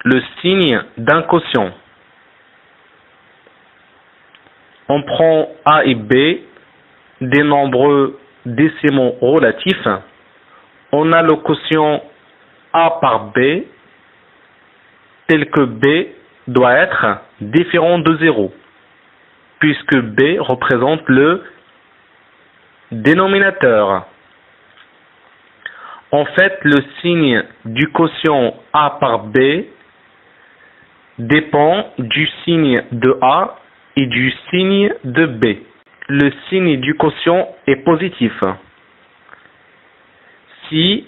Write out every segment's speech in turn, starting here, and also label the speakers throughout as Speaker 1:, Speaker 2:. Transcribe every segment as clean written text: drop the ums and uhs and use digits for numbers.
Speaker 1: le signe d'un quotient. On prend A et B, des nombres décimaux relatifs. On a le quotient A par B, tel que B doit être différent de 0, puisque B représente le dénominateur. En fait, le signe du quotient A par B dépend du signe de A et du signe de B. Le signe du quotient est positif si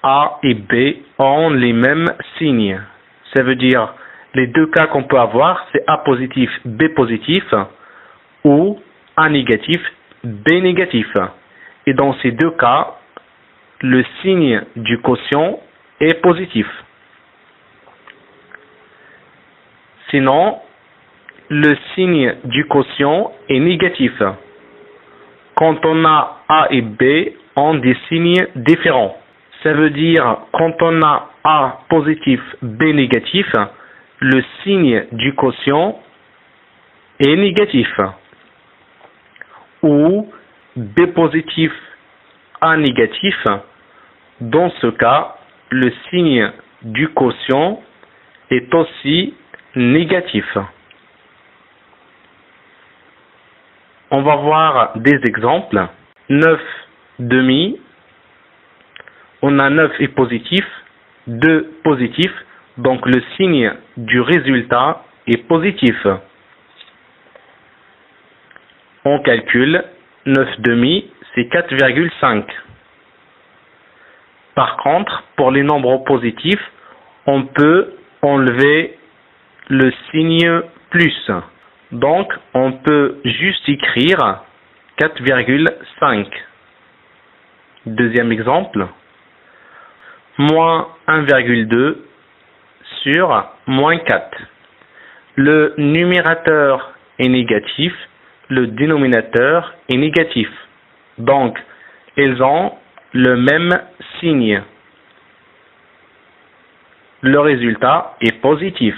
Speaker 1: A et B ont les mêmes signes. Ça veut dire les deux cas qu'on peut avoir, c'est A positif, B positif, ou A négatif, B négatif. Et dans ces deux cas, le signe du quotient est positif. Sinon, le signe du quotient est négatif quand on a A et B ont des signes différents. Ça veut dire quand on a A positif, B négatif, le signe du quotient est négatif. Ou B positif, A négatif, dans ce cas, le signe du quotient est aussi négatif. On va voir des exemples. 9 demi, on a 9 est positif, 2 positif, donc le signe du résultat est positif. On calcule 9 demi, c'est 4,5. Par contre, pour les nombres positifs, on peut enlever le signe plus. Donc, on peut juste écrire 4,5. Deuxième exemple, moins 1,2 sur moins 4. Le numérateur est négatif, le dénominateur est négatif. Donc, ils ont le même signe. Le résultat est positif.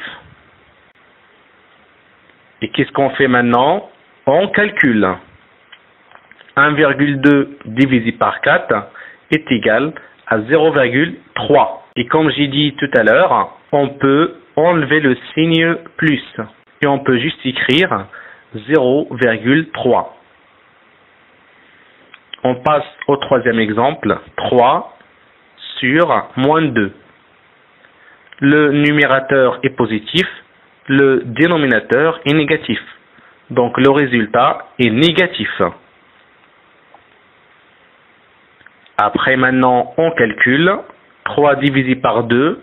Speaker 1: Et qu'est-ce qu'on fait maintenant? On calcule. 1,2 divisé par 4 est égal à 0,3. Et comme j'ai dit tout à l'heure, on peut enlever le signe plus. Et on peut juste écrire 0,3. On passe au troisième exemple. 3 sur moins 2. Le numérateur est positif. Le dénominateur est négatif. Donc le résultat est négatif. Après maintenant on calcule 3 divisé par 2,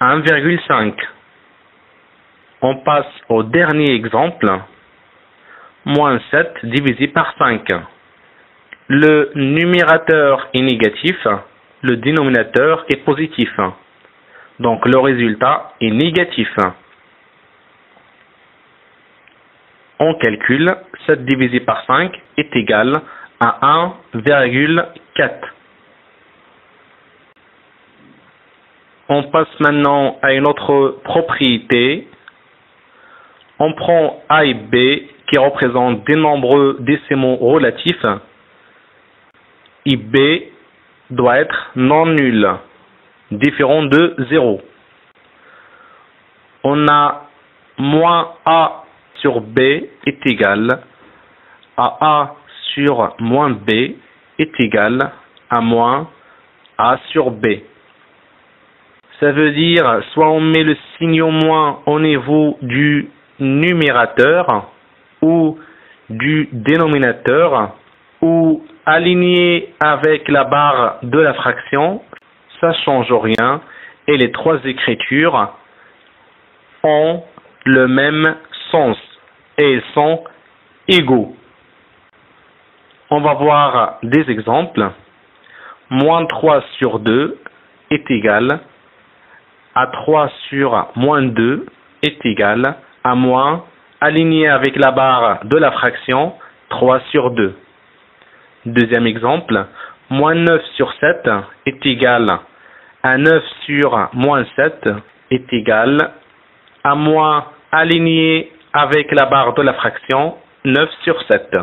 Speaker 1: 1,5. On passe au dernier exemple, moins 7 divisé par 5. Le numérateur est négatif, le dénominateur est positif. Donc le résultat est négatif. On calcule 7 divisé par 5 est égal à 1,4. On passe maintenant à une autre propriété. On prend A et B qui représentent des nombres décimaux relatifs et B doit être non nul, différent de 0. On a moins A sur B est égal à A sur moins B est égal à moins A sur B. Ça veut dire soit on met le signe moins au niveau du numérateur ou du dénominateur ou aligné avec la barre de la fraction, ça change rien et les trois écritures ont le même sens et ils sont égaux. On va voir des exemples. Moins 3 sur 2 est égal à 3 sur moins 2 est égal à moins, aligné avec la barre de la fraction, 3 sur 2. Deuxième exemple, moins 9 sur 7 est égal à 9 sur moins 7 est égal à moins aligné avec la barre de la fraction 9 sur 7.